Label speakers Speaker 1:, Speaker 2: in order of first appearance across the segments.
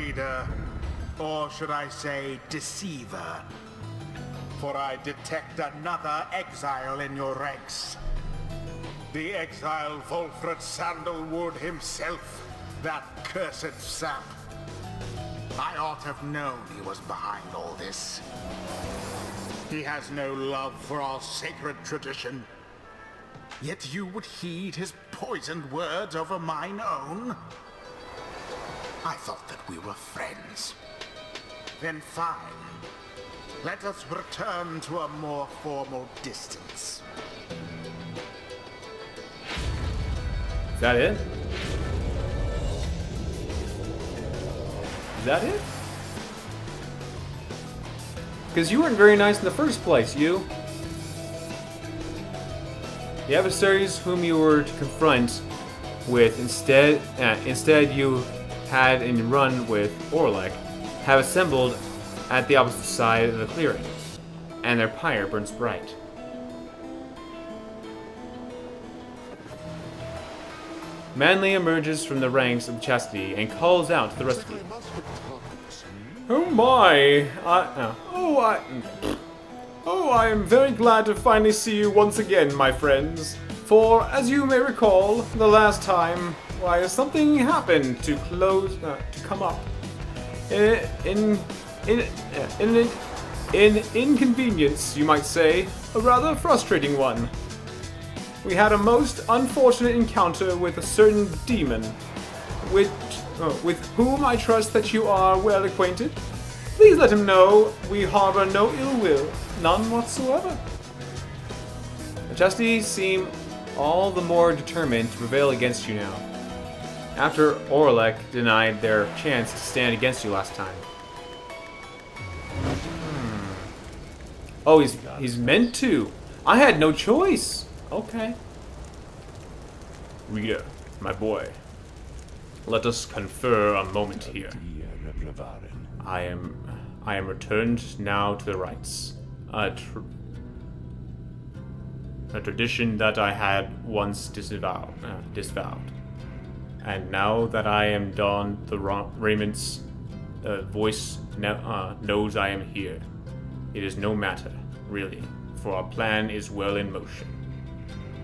Speaker 1: traitor, or should I say deceiver. For I detect another exile in your ranks. The exile Wolfred Sandalwood himself, that cursed sap. I ought to have known he was behind all this. He has no love for our sacred tradition. Yet you would heed his poisoned words over mine own? I thought that we were friends. Then fine. Let us return to a more formal distance.
Speaker 2: Is that it? Is that it? Because you weren't very nice in the first place, you. The adversaries whom you were to confront with instead you had in run with Orlek have assembled at the opposite side of the clearing, and their pyre burns bright. Manly emerges from the ranks of Chastity and calls out to the rest of you. Oh my! I am very glad to finally see you once again, my friends. For, as you may recall, the last time, why, something happened to come up. An inconvenience, you might say, a rather frustrating one. We had a most unfortunate encounter with a certain demon, with whom I trust that you are well acquainted. Please let him know we harbor no ill will, none whatsoever. The Chastity seem all the more determined to prevail against you now, after Orlek denied their chance to stand against you last time. Oh, he's meant to. I had no choice. Okay. Rita, my boy, let us confer a moment here. I am returned now to the rites. A tradition that I had once disavowed. And now that I am donned the raiments, voice knows I am here. It is no matter, really, for our plan is well in motion.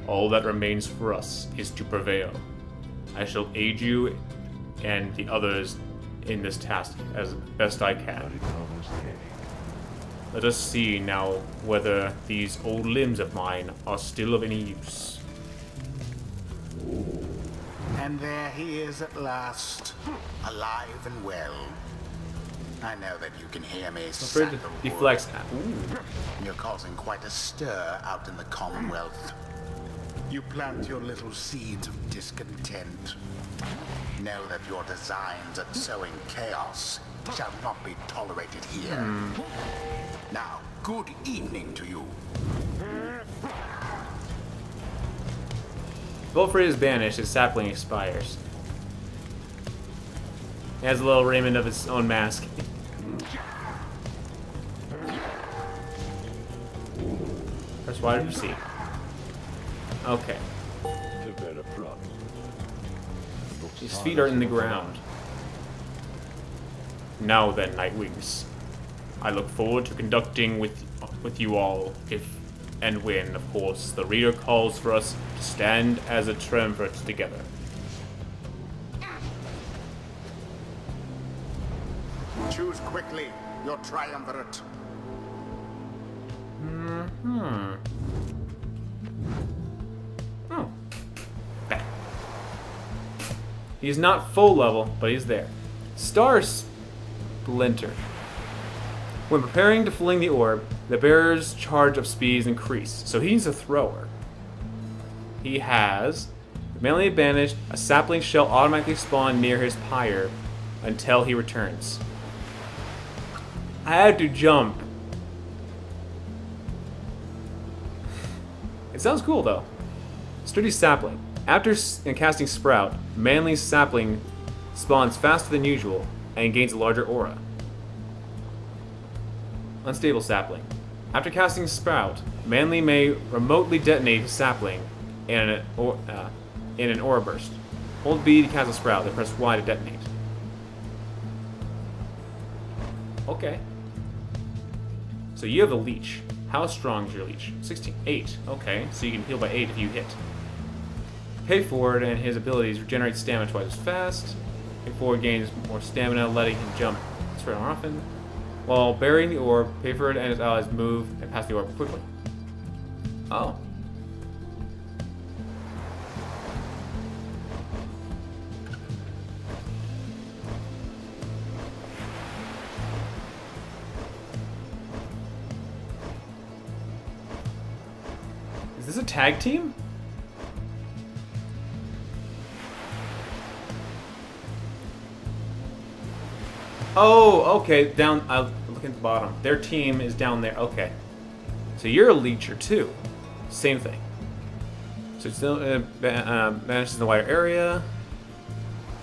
Speaker 2: All that remains for us is to prevail. I shall aid you and the others in this task as best I can. Let us see now whether these old limbs of mine are still of any use.
Speaker 1: And there he is at last, alive and well. I know that you can hear me,
Speaker 2: Afraid to deflect.
Speaker 1: You're causing quite a stir out in the Commonwealth. You plant your little seeds of discontent. Know that your designs at sowing chaos shall not be tolerated here. Now, good evening to you.
Speaker 2: Wilfred is banished, his sapling expires. He has a little raiment of his own mask. Press Y to proceed. Okay. His feet are in the ground. Now then, Nightwings. I look forward to conducting with you all, if and when, of course, the reader calls for us to stand as a triumvirate together.
Speaker 1: Choose quickly your triumvirate.
Speaker 2: Oh. Back. He's not full level, but he's there. Star Splinter. When preparing to fling the orb, the bearer's charge of speed is increased, so he's a thrower. He has mainly banished. A sapling shall automatically spawn near his pyre until he returns. I had to jump. It sounds cool though. Sturdy sapling. After casting Sprout, Manly sapling spawns faster than usual and gains a larger aura. Unstable sapling. After casting Sprout, Manly may remotely detonate his sapling in an aura burst. Hold B to cast a Sprout, then press Y to detonate. Okay. So you have a leech. How strong is your leech? 16. 8. Okay, so you can heal by 8 if you hit. Pay forward and his abilities regenerate stamina twice as fast. Pay forward gains more stamina, letting him jump straight on often. While burying the orb, pay forward and his allies move and pass the orb quickly. Oh. Is this a tag team? Oh, okay. Down. I'll look at the bottom. Their team is down there. Okay. So you're a leecher too. Same thing. So it's still banishes in the wider area.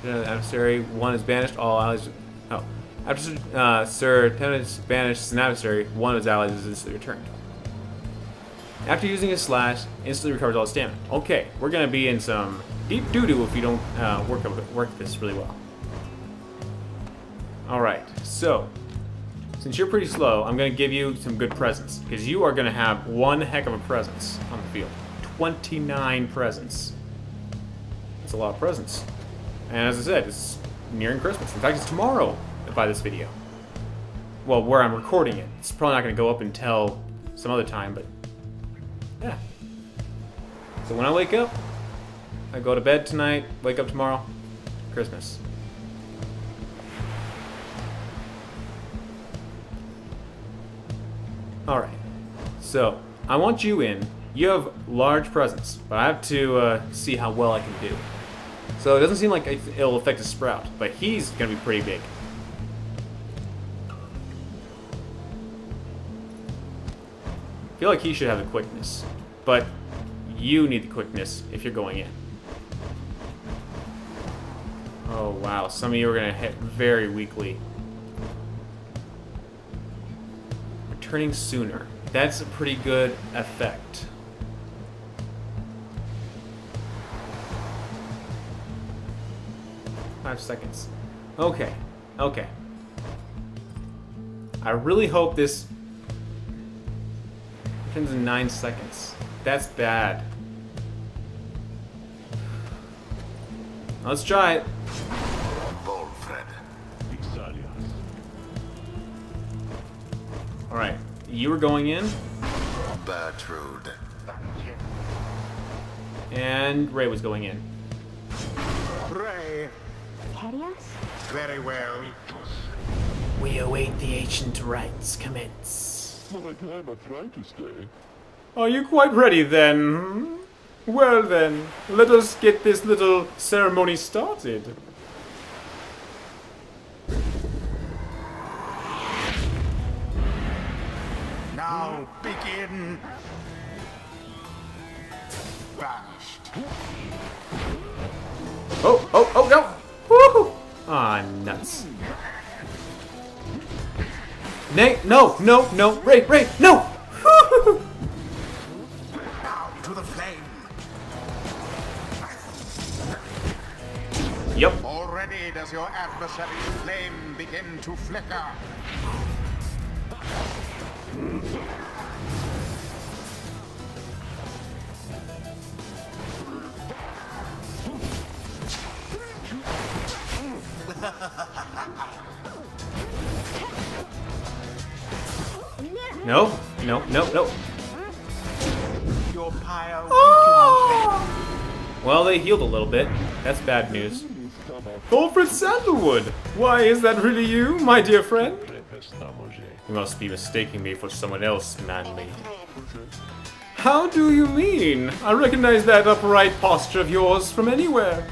Speaker 2: Adversary 1 is banished. All allies. Oh, after Sir Penance banishes an adversary, 1 of his allies is instantly returned. After using his slash, instantly recovers all his stamina. Okay, we're gonna be in some deep doo-doo if you don't work this really well. Alright, so, since you're pretty slow, I'm going to give you some good presence, because you are going to have one heck of a presence on the field. 29 presence. That's a lot of presence. And as I said, it's nearing Christmas. In fact, it's tomorrow by this video. Well, where I'm recording it. It's probably not going to go up until some other time, but yeah. So when I wake up, I go to bed tonight, wake up tomorrow, Christmas. Alright, so I want you in. You have large presence, but I have to see how well I can do. So it doesn't seem like it'll affect a Sprout, but he's going to be pretty big. I feel like he should have the quickness, but you need the quickness if you're going in. Oh wow, some of you are going to hit very weakly. Returning sooner. That's a pretty good effect. Five seconds. Okay. Okay. I really hope this returns in 9 seconds. That's bad. Let's try it. Alright, you were going in.
Speaker 1: Bertrude.
Speaker 2: And Ray was going in.
Speaker 1: Ray. Very well.
Speaker 2: We await the ancient rites commence.
Speaker 3: For a time I try to stay.
Speaker 2: Are you quite ready then? Well then, let us get this little ceremony started.
Speaker 1: Now begin. Vanished.
Speaker 2: Oh, no! Woohoo! Ah, nuts. Nay, no, Ray, no!
Speaker 1: Now to the flame.
Speaker 2: Yep.
Speaker 1: Already does your adversary's flame begin to flicker.
Speaker 2: No.
Speaker 1: Your pyre.
Speaker 2: Well, they healed a little bit. That's bad news. Alfred Sandalwood! Why, is that really you, my dear friend? You must be mistaking me for someone else, Manly. How do you mean? I recognize that upright posture of yours from anywhere.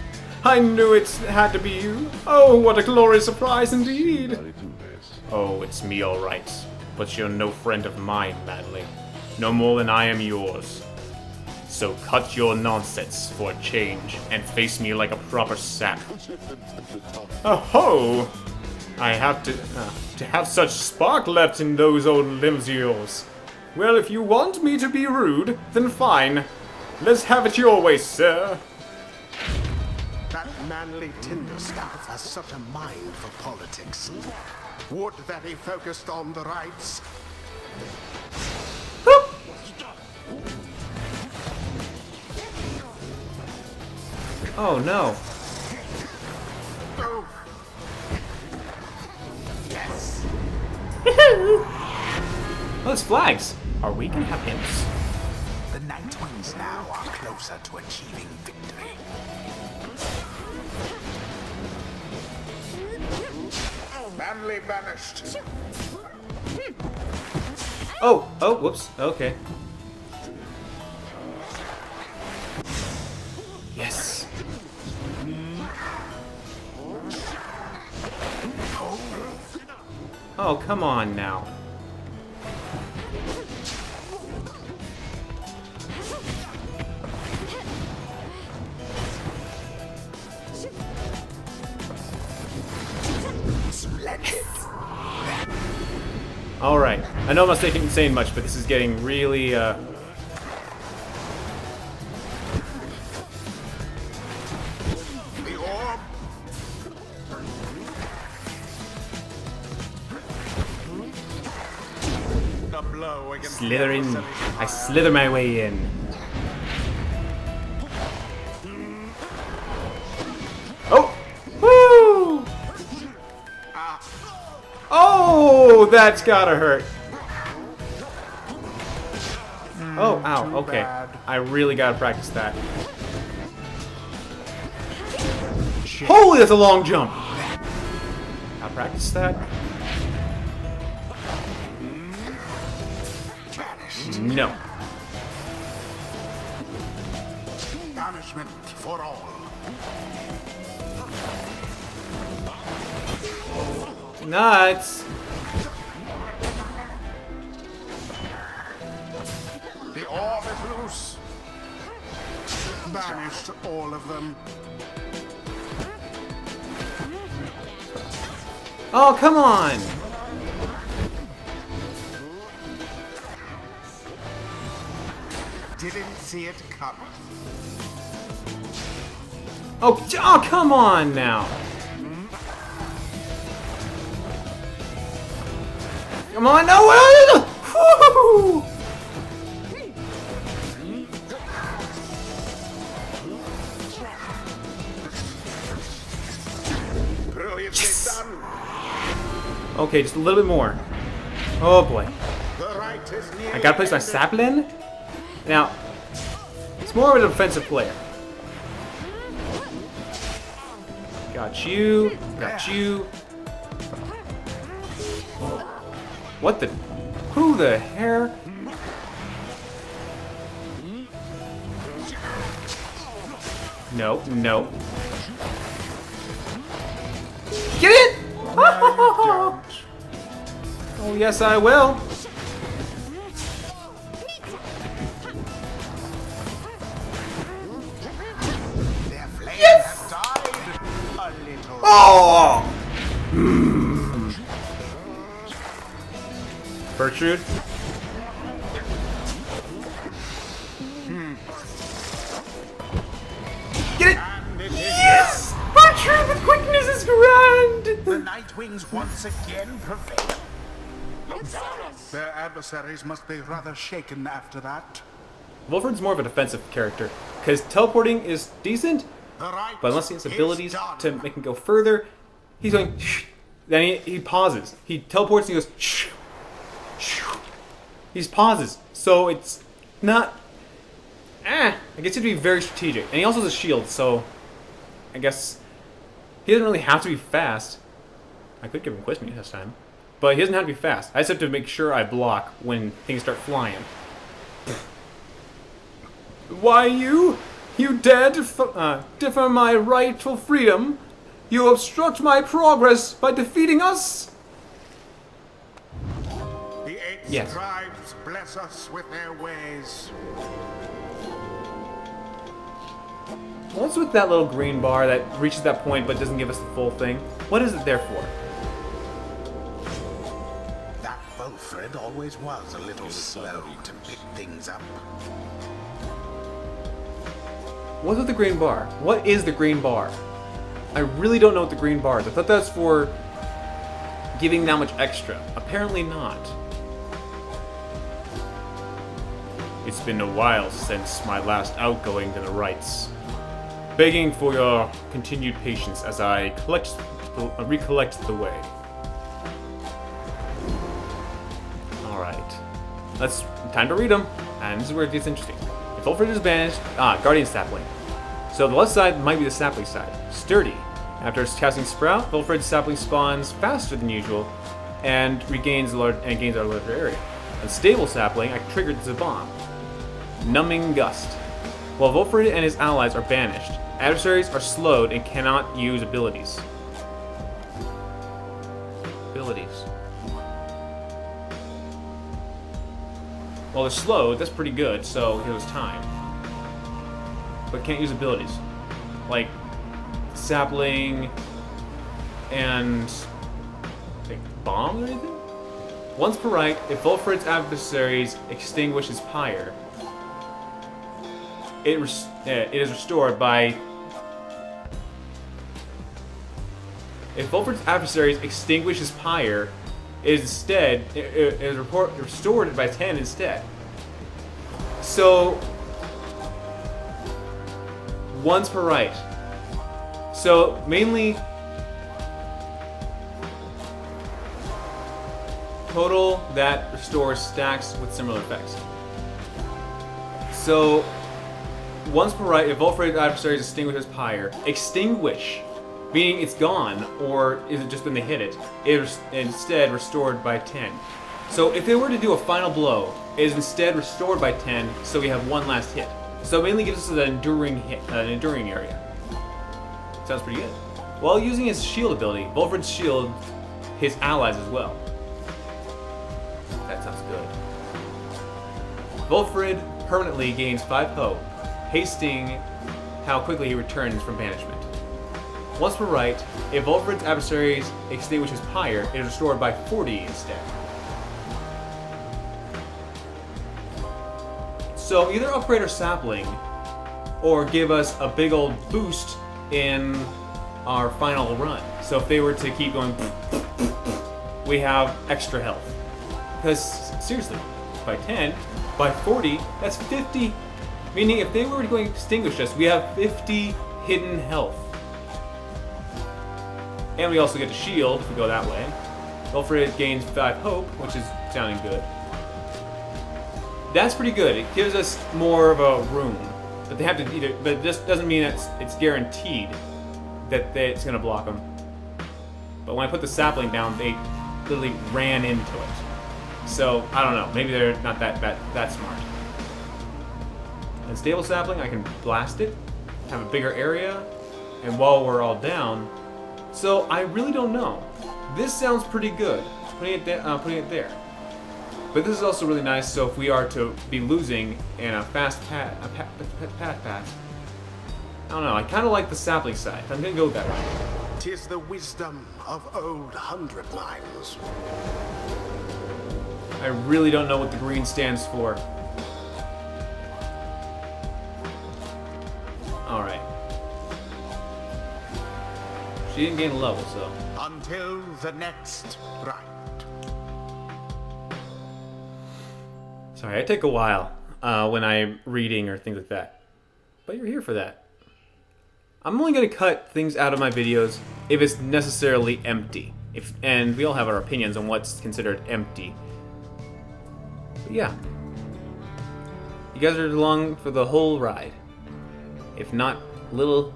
Speaker 2: I knew it had to be you. Oh, what a glorious surprise indeed. Oh, it's me all right. But you're no friend of mine, Manly. No more than I am yours. So cut your nonsense for a change and face me like a proper sap. Oh-ho! I have to have such spark left in those old limbs of yours. Well, if you want me to be rude, then fine. Let's have it your way, sir.
Speaker 1: That manly Tinderstaff has such a mind for politics. Would that he focused on the rights.
Speaker 2: Boop. Oh no.
Speaker 1: Oh. Yes.
Speaker 2: Oh, it's flags. Are we gonna have imps?
Speaker 1: The Nightwings now are closer to achieving victory. Manly vanished.
Speaker 2: Oh, whoops. Okay. Yes. Oh, come on now. Alright. I know I'm not saying much, but this is getting really,
Speaker 1: The orb. A blow against
Speaker 2: slither in.
Speaker 1: the
Speaker 2: I slither my way in. Oh! Woo! Oh, that's gotta hurt. Oh, ow,
Speaker 1: too
Speaker 2: okay.
Speaker 1: bad.
Speaker 2: I really gotta practice that. Holy, that's a long jump! I'll practice that.
Speaker 1: Vanished.
Speaker 2: No.
Speaker 1: Punishment for all.
Speaker 2: Nuts!
Speaker 1: The orb is loose. Banished all of them.
Speaker 2: Oh, come on!
Speaker 1: Didn't see it coming.
Speaker 2: Oh, come on now! Come on, no! Woo!
Speaker 1: Brilliantly done.
Speaker 2: Okay, just a little bit more. Oh boy.
Speaker 1: The right is near.
Speaker 2: I gotta place my sapling. Now, it's more of a defensive player. Got you. Got you. What the? Who the hair? No, no. Get it! Oh, yes, I will.
Speaker 1: Their flames
Speaker 2: Yes!
Speaker 1: have died a little.
Speaker 2: Oh! Bertrude? Get it!
Speaker 1: And it is
Speaker 2: Yes! Bertrude with quickness is grand!
Speaker 1: the Nightwings once again prevail. Their adversaries must be rather shaken after that.
Speaker 2: Wolford's more of a defensive character, because teleporting is decent,
Speaker 1: The right
Speaker 2: but unless he has
Speaker 1: is
Speaker 2: abilities
Speaker 1: done.
Speaker 2: to make him go further, he's going then he pauses. He teleports and he goes he pauses. So it's not I guess he'd be very strategic. And he also has a shield, so I guess he doesn't really have to be fast. I could give him Quiz Me this time. But he doesn't have to be fast. I just have to make sure I block when things start flying. Why you dare differ my rightful freedom? You obstruct my progress by defeating us?
Speaker 1: The eight
Speaker 2: Yes.
Speaker 1: scribes bless us with their ways.
Speaker 2: What's with that little green bar that reaches that point but doesn't give us the full thing? What is it there for?
Speaker 1: That Wilfred always was a little slow to pick things up.
Speaker 2: What's with the green bar? What is the green bar? I really don't know what the green bar is. I thought that's for giving that much extra? Apparently not. It's been a while since my last outgoing to the rites. Begging for your continued patience as I recollect the way. Alright. Time to read them. And this is where it gets interesting. If Ulfrid is banished... Guardian Sapling. So the left side might be the sapling side. Sturdy. After casting Sprout, Ulfrid's sapling spawns faster than usual and gains a larger area. Unstable sapling, I triggered the bomb. Numbing Gust. While Ulfrid and his allies are banished, adversaries are slowed and cannot use abilities. Well, they're slowed, that's pretty good, so it was time. But can't use abilities. Like, sapling and like bomb or anything? Once per right, if Ulfrid's adversaries extinguish his pyre, it is restored by... If Ulfrid's adversaries extinguish his pyre, it is restored by 10 instead. So, once per right. So, mainly, total that restores stacks with similar effects. So, once per right, if Ulfrid's adversaries extinguish his pyre, extinguish, meaning it's gone, or is it just when they hit it? It is instead restored by 10. So if they were to do a final blow, it is instead restored by 10, so we have one last hit. So it mainly gives us an enduring hit, an enduring area. Sounds pretty good. While using his shield ability, Ulfrid shields his allies as well. That sounds good. Ulfrid permanently gains 5 hope, hasting how quickly he returns from banishment. Once per right, if Ulfrid's adversaries extinguish his pyre, it is restored by 40 instead. So either upgrade our sapling, or give us a big old boost in our final run. So if they were to keep going, we have extra health. Because seriously, by 10, by 40, that's 50. Meaning if they were going to extinguish us, we have 50 hidden health. And we also get the shield if we go that way. Ulfrid gains 5 hope, which is sounding good. That's pretty good. It gives us more of a room. But they have to either. But this doesn't mean that it's guaranteed that it's going to block them. But when I put the sapling down, they literally ran into it. So I don't know. Maybe they're not that smart. Unstable sapling, I can blast it, have a bigger area, and while we're all down. So I really don't know. This sounds pretty good, putting it there. But this is also really nice, so if we are to be losing in a fast path, I don't know, I kind of like the sapling side. I'm gonna go with that way.
Speaker 1: 'Tis the wisdom of old 100 Miles.
Speaker 2: I really don't know what the green stands for. Alright. She didn't gain a level, so.
Speaker 1: Until the next right.
Speaker 2: Sorry, I take a while when I'm reading or things like that. But you're here for that. I'm only going to cut things out of my videos if it's necessarily empty. And we all have our opinions on what's considered empty. But yeah. You guys are along for the whole ride. If not, little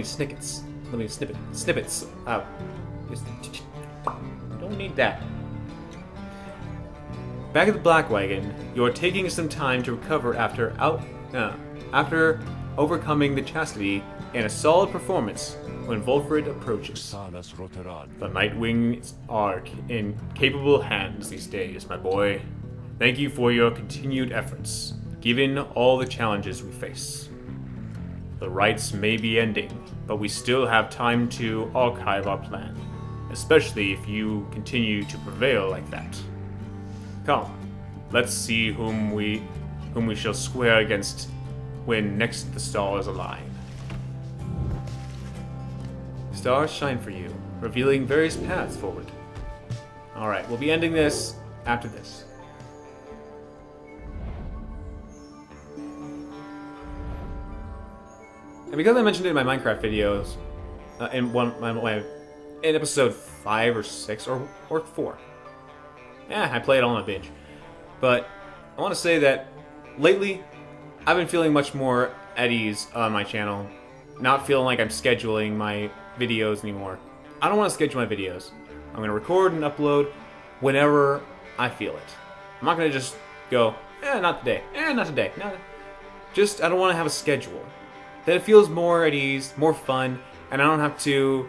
Speaker 2: snippets. Snippets. Just don't need that. Back at the Black Wagon, you're taking some time to recover after overcoming the chastity and a solid performance when Ulfrid approaches. The Nightwings are in capable hands these days, my boy. Thank you for your continued efforts, given all the challenges we face. The rites may be ending, but we still have time to archive our plan, especially if you continue to prevail like that. Come, let's see whom we shall square against when next the stars align. Stars shine for you, revealing various paths forward. Alright, we'll be ending this after this. And because I mentioned it in my Minecraft videos, in episode 5 or 6 or 4. Yeah, I play it all on a binge. But I want to say that lately, I've been feeling much more at ease on my channel. Not feeling like I'm scheduling my videos anymore. I don't want to schedule my videos. I'm going to record and upload whenever I feel it. I'm not going to just go, not today, not today. No. Just, I don't want to have a schedule. Then it feels more at ease, more fun, and I don't have to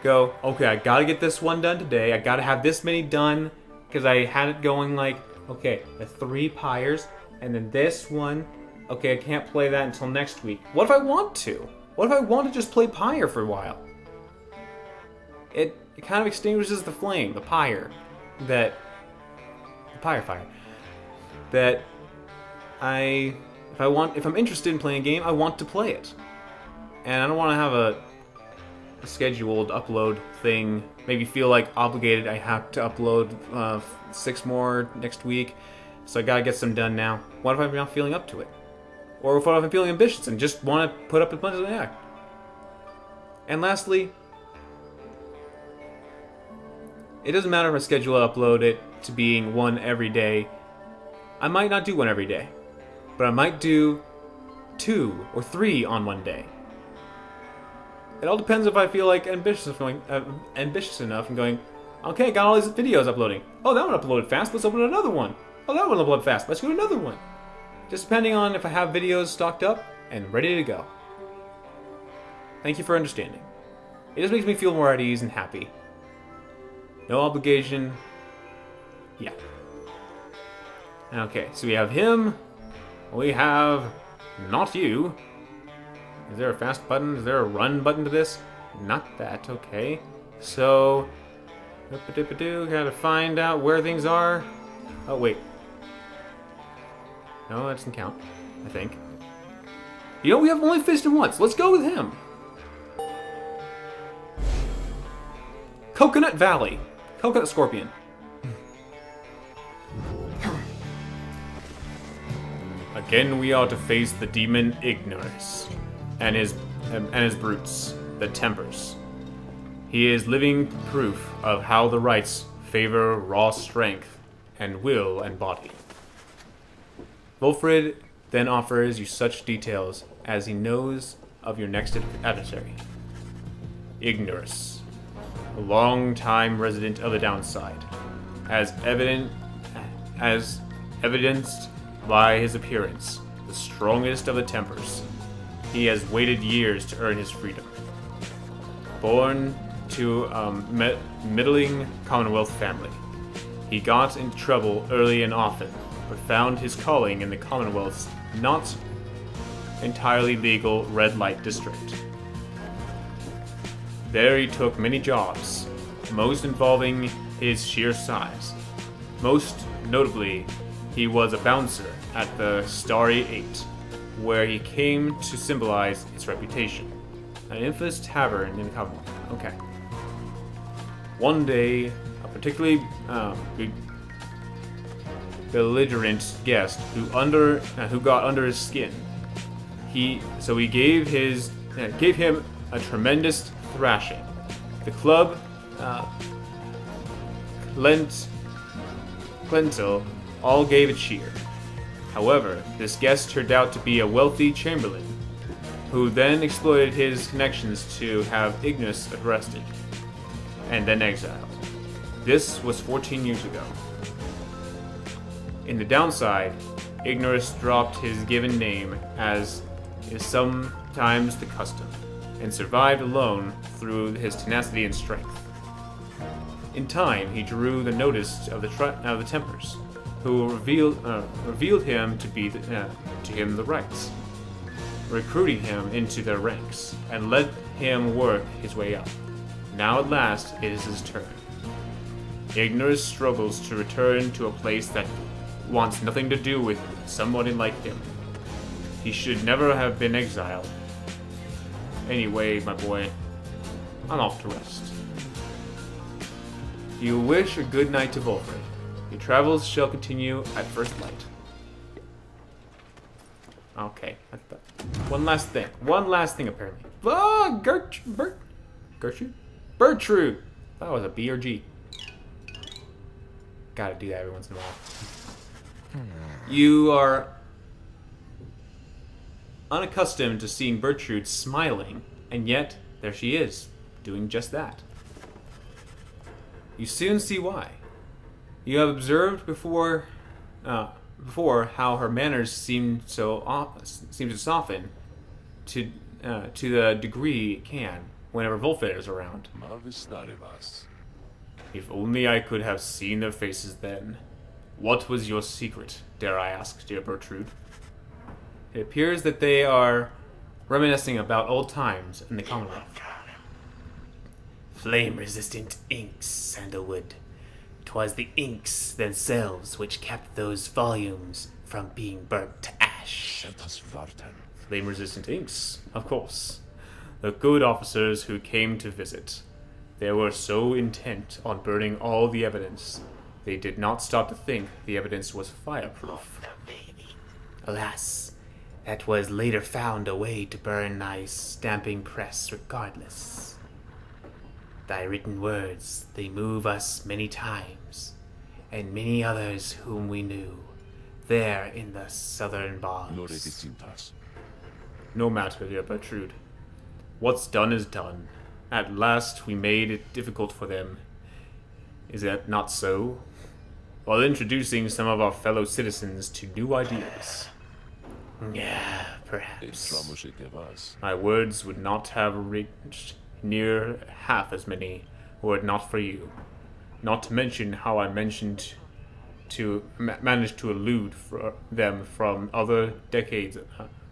Speaker 2: go, okay, I gotta get this one done today, I gotta have this many done, because I had it going like, okay, the 3 Pyres, and then this one, okay, I can't play that until next week. What if I want to? What if I want to just play Pyre for a while? It kind of extinguishes the flame, the Pyre fire, that if I'm interested in playing a game, I want to play it. And I don't want to have a scheduled upload thing, maybe feel like obligated I have to upload 6 more next week, so I gotta get some done now. What if I'm not feeling up to it? Or if I'm feeling ambitious and just want to put up a bunch of that? And lastly, it doesn't matter if I schedule upload it to being 1 every day. I might not do 1 every day, but I might do 2 or 3 on one day. It all depends if I feel like ambitious enough and going, okay, got all these videos uploading. Oh, that one uploaded fast, let's open another one. Oh, that one uploaded fast, let's do another one. Just depending on if I have videos stocked up and ready to go. Thank you for understanding. It just makes me feel more at ease and happy. No obligation. Yeah. Okay, so we have him. We have not you. Is there a fast button? Is there a run button to this? Not that, okay. So, gotta find out where things are. Oh, wait. No, that doesn't count, I think. You know, we have only fished him once. Let's go with him. Coconut Valley. Coconut Scorpion. Again, we are to face the demon Ignorance and his brutes, the Tempers. He is living proof of how the rites favor raw strength and will and body. Wolfred then offers you such details as he knows of your next adversary. Ignorance, a long-time resident of the downside, as evidenced by his appearance, the strongest of the Tempers. He has waited years to earn his freedom. Born to a middling Commonwealth family, he got into trouble early and often, but found his calling in the Commonwealth's not entirely legal red light district. There he took many jobs, most involving his sheer size. Most notably, he was a bouncer at the Starry Eight, where he came to symbolize its reputation. An infamous tavern in the Commonwealth. Okay. One day, a particularly belligerent guest who got under his skin. He gave him a tremendous thrashing. The club Clentil all gave a cheer. However, this guest turned out to be a wealthy chamberlain, who then exploited his connections to have Ignis arrested and then exiled. This was 14 years ago. In the downside, Ignis dropped his given name, as is sometimes the custom, and survived alone through his tenacity and strength. In time, he drew the notice of the Tempers, who revealed him to be to him the rights, recruiting him into their ranks, and let him work his way up. Now at last it is his turn. Ignorance struggles to return to a place that wants nothing to do with somebody like him. He should never have been exiled. Anyway, my boy, I'm off to rest. You wish a good night to Volfred. Your travels shall continue at first light. Okay. One last thing. One last thing, apparently. Ah, Gertrude? Bertrude! That was a B or G. Gotta do that every once in a while. You are unaccustomed to seeing Bertrude smiling, and yet there she is, doing just that. You soon see why. You have observed before how her manners seem to soften to the degree it can whenever Volfred is around. If only I could have seen their faces then. What was your secret, dare I ask, dear Bertrude? It appears that they are reminiscing about old times in the Commonwealth. Flame-resistant inks, Sandalwood. 'Twas the inks themselves which kept those volumes from being burnt to ash. Flame-resistant inks, of course. The good officers who came to visit. They were so intent on burning all the evidence, they did not stop to think the evidence was fireproof. Alas, that was later found a way to burn thy stamping press regardless. Thy written words, they move us many times, and many others whom we knew, there in the southern bogs. No matter, dear Bertrude. What's done is done. At last we made it difficult for them. Is that not so? While introducing some of our fellow citizens to new ideas. Yeah, perhaps. My words would not have reached near half as many were it not for you. Not to mention how I managed to elude them from other decades,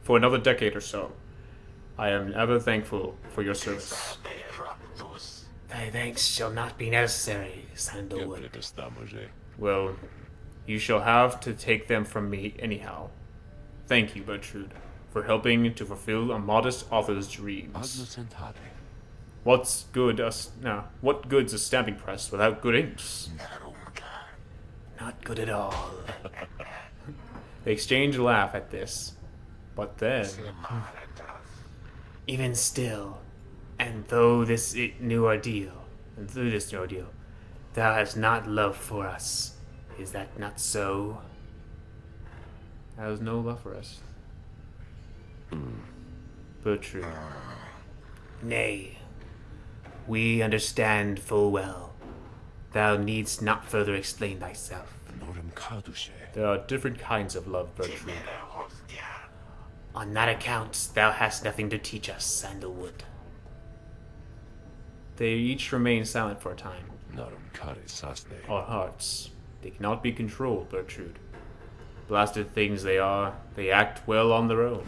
Speaker 2: for another decade or so. I am ever thankful for your service. Thy thanks shall not be necessary, Sandalwood. Well, you shall have to take them from me anyhow. Thank you, Bertrude, for helping to fulfill a modest author's dreams. What good's a stamping press without good inks? Not good at all. They exchange a laugh at this, but then, even still, and through this new ordeal, thou hast not love for us. Is that not so? Thou hast no love for us. Bertrude. Nay, we understand full well. Thou needst not further explain thyself. There are different kinds of love, Bertrude. On that account, thou hast nothing to teach us, Sandalwood. They each remain silent for a time. Our hearts, they cannot be controlled, Bertrude. Blasted things they are, they act well on their own.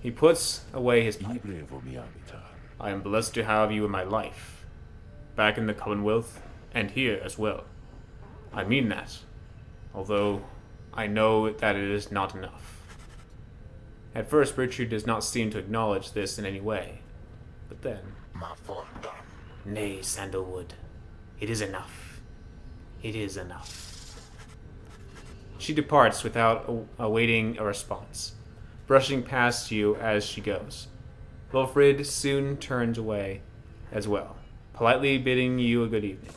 Speaker 2: He puts away his pipe. I am blessed to have you in my life, back in the Commonwealth, and here as well. I mean that, although I know that it is not enough. At first, Bertrude does not seem to acknowledge this in any way, but then... Nay, Sandalwood, it is enough. It is enough. She departs without awaiting a response, brushing past you as she goes. Volfred soon turns away as well, politely bidding you a good evening.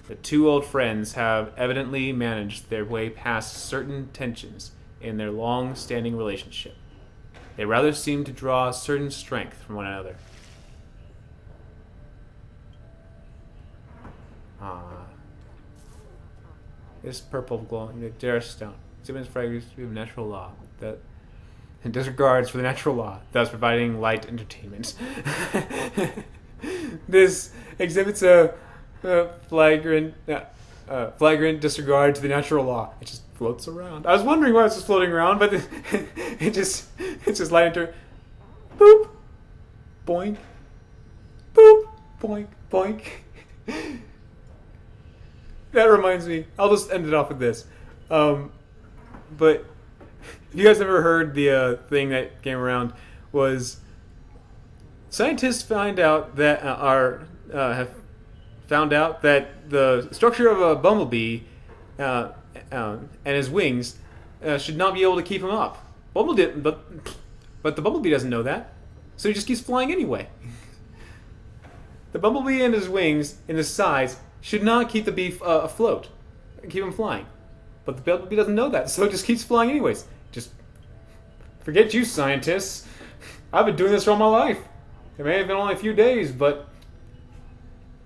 Speaker 2: The two old friends have evidently managed their way past certain tensions in their long-standing relationship. They rather seem to draw a certain strength from one another. This purple glowing, the Dare stone, exhibits fragrance of natural law that disregards for the natural law, thus providing light entertainment. This exhibits a flagrant disregard to the natural law. It just floats around. I was wondering why it's just floating around, but it's just light enter. Boop, boink, boop, boink, boink. That reminds me. I'll just end it off with this. But if you guys ever heard the thing that came around was scientists find out that found out that the structure of a bumblebee and his wings should not be able to keep him up. But the bumblebee doesn't know that, so he just keeps flying anyway. The bumblebee and his wings and his size should not keep the bee afloat, keep him flying. But the bumblebee doesn't know that, so it just keeps flying anyways. Just forget you, scientists. I've been doing this for all my life. It may have been only a few days, but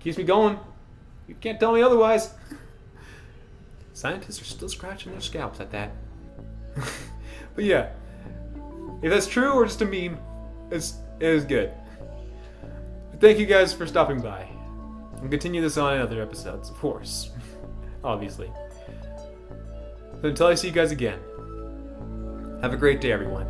Speaker 2: it keeps me going. You can't tell me otherwise. Scientists are still scratching their scalps at that. But yeah, if that's true or just a meme, it is good. But thank you guys for stopping by. I'll continue this on in other episodes, of course. Obviously. So until I see you guys again, have a great day, everyone.